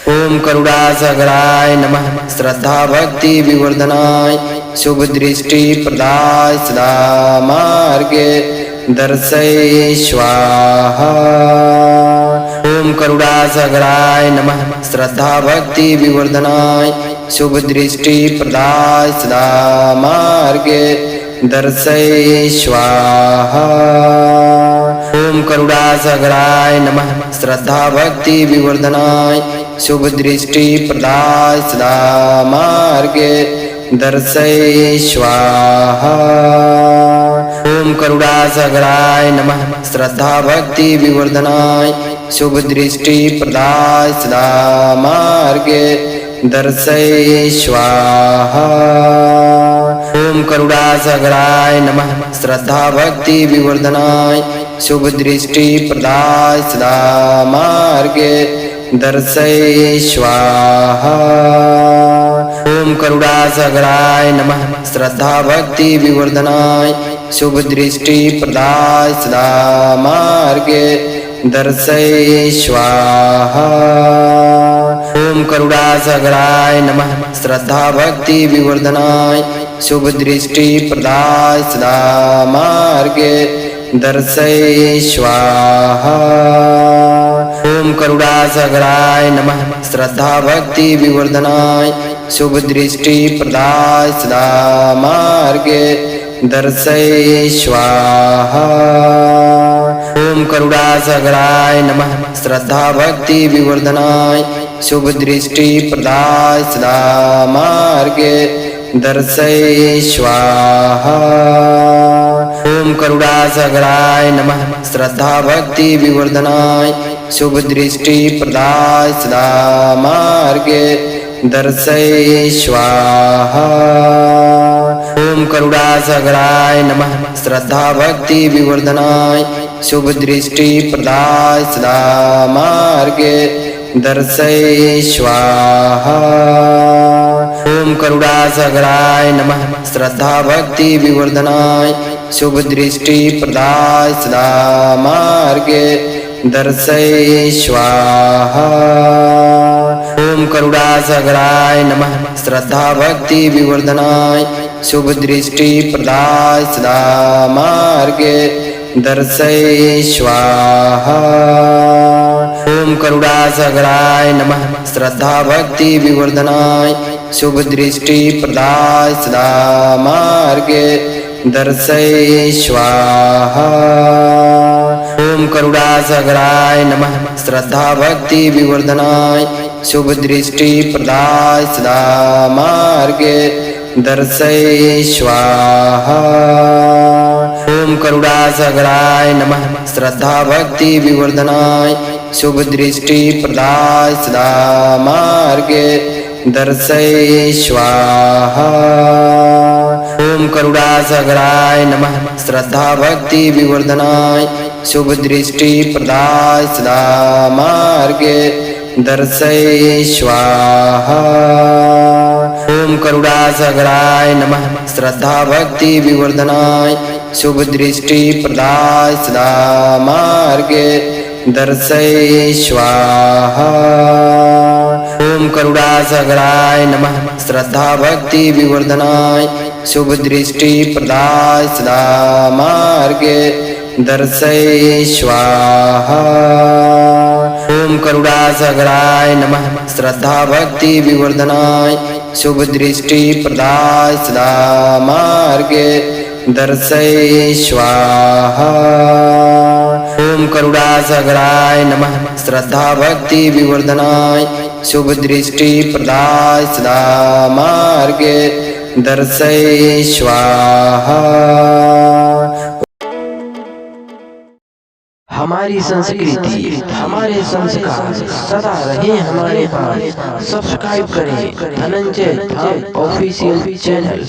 ओम करुणासागराय नमः। श्रद्धा भक्ति विवर्धनाय शुभ दृष्टि प्रदाय सदा मार्गे दर्शय स्वाहा। ओम करुणासागराय नमः। श्रद्धा भक्ति विवर्धनाय शुभ दृष्टि प्रदाय सदा मार्गे दर्शय स्वाहा। ओम करुणासागराय नमः। श्रद्धा भक्ति विवर्धनाय शुभ दृष्टि प्रदाय सदा मार्गे दर्शय स्वाहा। ओम करुणासागराय नमः। श्रद्धा भक्ति विवर्धनाय शुभ दृष्टि प्रदाय सदा मार्गे दर्शय स्वाहा। ओम करुणासागराय नमः। श्रद्धा भक्ति विवर्धनाय शुभ दृष्टि प्रदाय सदा मार्गे दर्शय स्वाहा। ओम करुणासागराय नमः। श्रद्धा भक्ति विवर्धनाय शुभ दृष्टि प्रदाय सदा मार्गे दर्शय स्वाहा। ओम करुणासागराय नमः। श्रद्धा भक्ति विवर्धनाय शुभ दृष्टि प्रदाय सदा मार्गे दर्शय स्वाहा। ओम करुणासागराय नमः। श्रद्धा भक्ति विवर्धनाय शुभ दृष्टि प्रदाय सदा मार्गे दर्शय स्वाहा। ओम करुणासागराय नमः। श्रद्धा भक्ति विवर्धनाय शुभ दृष्टि प्रदाय सदा मार्गे दर्शय स्वाहा। ओम करुणासागराय नमः। श्रद्धा भक्ति विवर्धनाय शुभ दृष्टि प्रदाय सदा मार्गे दर्शय स्वाहा। ओम करुणासागराय नमः। श्रद्धा भक्ति विवर्धनाय शुभ दृष्टि प्रदाय सदा मार्गे दर्शय स्वाहा। ओम करुणासागराय नमः। श्रद्धा भक्ति विवर्धनाय शुभ दृष्टि प्रदाय सदा मार्गे दर्शय स्वाहा। ओम करुणासागराय नमः। श्रद्धा भक्ति विवर्धनाय शुभ दृष्टि प्रदाय सदा मार्गे दर्शय स्वाहा। ओम करुणासागराय नमः। श्रद्धा भक्ति विवर्धनाय शुभ दृष्टि प्रदाय सदा मार्गे दर्शय स्वाहा। ओम करुणासागराय नमः। श्रद्धा भक्ति विवर्धनाय शुभ दृष्टि प्रदाय सदा मार्गे दर्शय स्वाहा। ओम करुणासागराय नमः। श्रद्धा भक्ति विवर्धनाय शुभ दृष्टि प्रदाय सदा मार्गे दर्शय स्वाहा। ओम करुणासागराय नमः। श्रद्धा भक्ति विवर्धनाय शुभ दृष्टि प्रदाय सदा मार्गे दर्शय स्वाहा। ओम करुणासागराय नमः। श्रद्धा भक्ति विवर्धनाय शुभ दृष्टि प्रदाय सदा मार्गे दर्शय स्वाहा। ओम करुणासागराय नमः। श्रद्धा भक्ति विवर्धनाय शुभ दृष्टि प्रदाय सदा मार्गे दर्शय स्वाहा। ओम करुणासागराय नमः। श्रद्धा भक्ति विवर्धनाय शुभ दृष्टि प्रदाय सदा मार्गे दर्शय स्वाहा। ओम करुणासागराय नमः। श्रद्धा भक्ति विवर्धनाय शुभ दृष्टि प्रदाय सदा मार्गे दर्शय स्वाहा। हमारी संस्कृति, हमारे संस्कार सदा रहे हमारे पास। सब्सक्राइब करें धनंजय धाम ऑफिशियल चैनल।